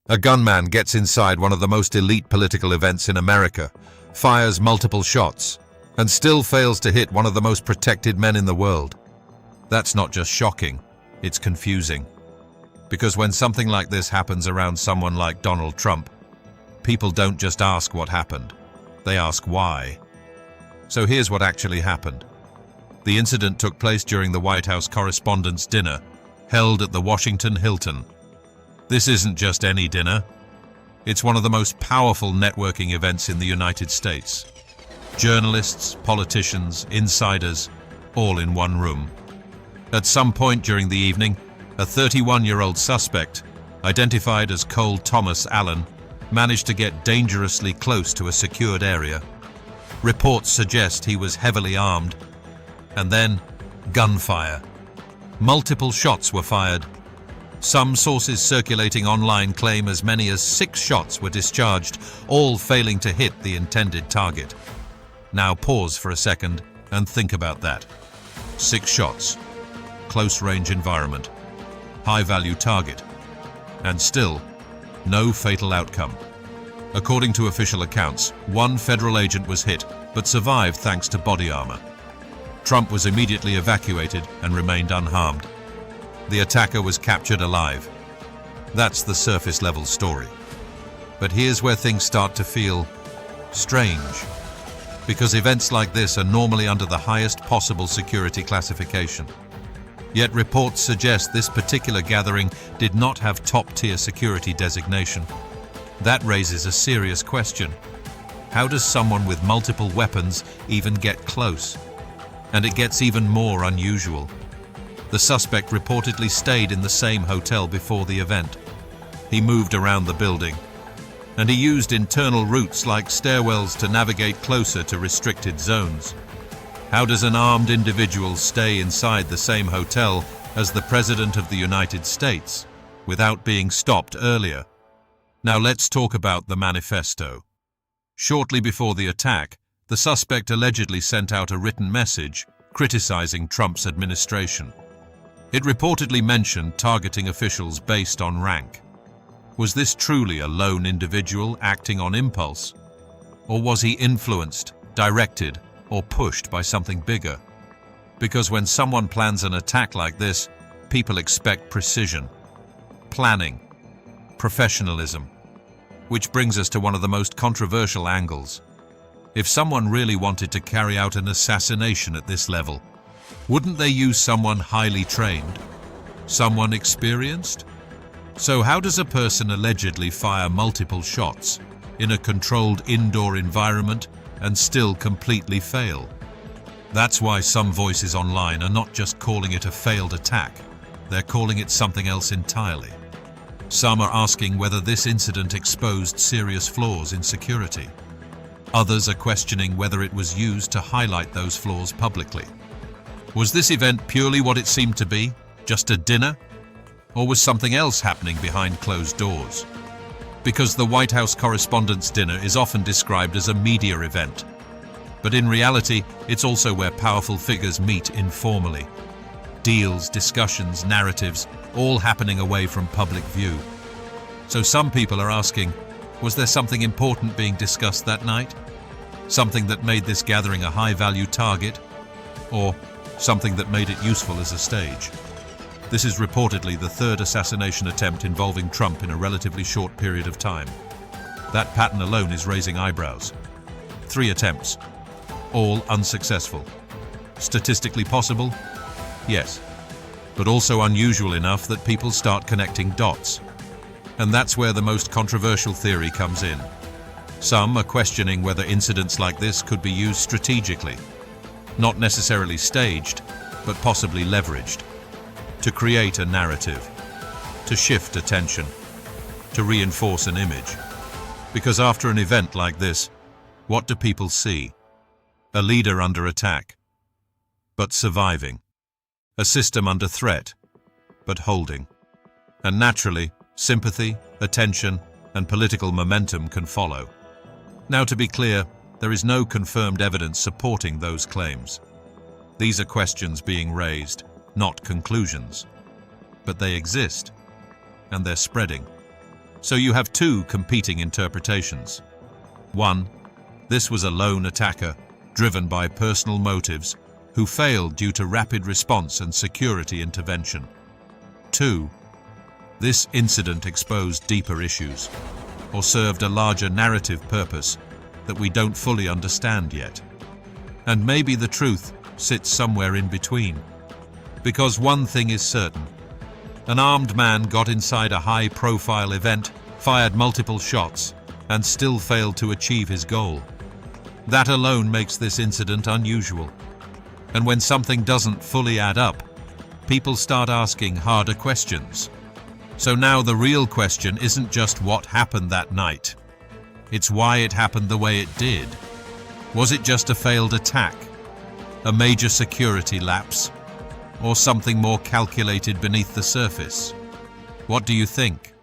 A gunman gets inside one of the most elite political events in America, fires multiple shots, and still fails to hit one of the most protected men in the world. That's not just shocking, it's confusing. Because when something like this happens around someone like Donald Trump, people don't just ask what happened, they ask why. So here's what actually happened. The incident took place during the White House Correspondents' dinner, held at the Washington Hilton. This isn't just any dinner. It's one of the most powerful networking events in the United States. Journalists, politicians, insiders, all in one room. At some point during the evening, a 31-year-old suspect, identified as Cole Thomas Allen, managed to get dangerously close to a secured area. Reports suggest he was heavily armed. And then, gunfire. Multiple shots were fired. Some sources circulating online claim as many as 6 shots were discharged, all failing to hit the intended target. Now pause for a second and think about that. 6 shots, close-range environment, high-value target, and still, no fatal outcome. According to official accounts, 1 federal agent was hit, but survived thanks to body armor. Trump was immediately evacuated and remained unharmed. The attacker was captured alive. That's the surface-level story. But here's where things start to feel strange. Because events like this are normally under the highest possible security classification. Yet reports suggest this particular gathering did not have top-tier security designation. That raises a serious question. How does someone with multiple weapons even get close? And it gets even more unusual. The suspect reportedly stayed in the same hotel before the event. He moved around the building, and he used internal routes like stairwells to navigate closer to restricted zones. How does an armed individual stay inside the same hotel as the President of the United States without being stopped earlier? Now let's talk about the manifesto. Shortly before the attack, the suspect allegedly sent out a written message criticizing Trump's administration. It reportedly mentioned targeting officials based on rank. Was this truly a lone individual acting on impulse? Or was he influenced, directed, or pushed by something bigger? Because when someone plans an attack like this, people expect precision, planning, professionalism. Which brings us to one of the most controversial angles. If someone really wanted to carry out an assassination at this level, wouldn't they use someone highly trained? Someone experienced? So how does a person allegedly fire multiple shots in a controlled indoor environment and still completely fail? That's why some voices online are not just calling it a failed attack, they're calling it something else entirely. Some are asking whether this incident exposed serious flaws in security. Others are questioning whether it was used to highlight those flaws publicly. Was this event purely what it seemed to be, just a dinner? Or was something else happening behind closed doors? Because the White House Correspondents' dinner is often described as a media event. But in reality, it's also where powerful figures meet informally. Deals, discussions, narratives, all happening away from public view. So some people are asking, was there something important being discussed that night? Something that made this gathering a high-value target? Or something that made it useful as a stage? This is reportedly the 3rd assassination attempt involving Trump in a relatively short period of time. That pattern alone is raising eyebrows. 3 attempts, all unsuccessful. Statistically possible? Yes. But also unusual enough that people start connecting dots. And that's where the most controversial theory comes in. Some are questioning whether incidents like this could be used strategically, not necessarily staged, but possibly leveraged, to create a narrative, to shift attention, to reinforce an image. Because after an event like this, what do people see? A leader under attack, but surviving. A system under threat, but holding. And naturally, sympathy, attention, and political momentum can follow. Now, to be clear, there is no confirmed evidence supporting those claims. These are questions being raised, not conclusions. But they exist, and they're spreading. So you have two competing interpretations. One, this was a lone attacker, driven by personal motives, who failed due to rapid response and security intervention. Two, this incident exposed deeper issues, or served a larger narrative purpose that we don't fully understand yet. And maybe the truth sits somewhere in between. Because one thing is certain, an armed man got inside a high-profile event, fired multiple shots, and still failed to achieve his goal. That alone makes this incident unusual. And when something doesn't fully add up, people start asking harder questions. So now the real question isn't just what happened that night. It's why it happened the way it did. Was it just a failed attack? A major security lapse? Or something more calculated beneath the surface? What do you think?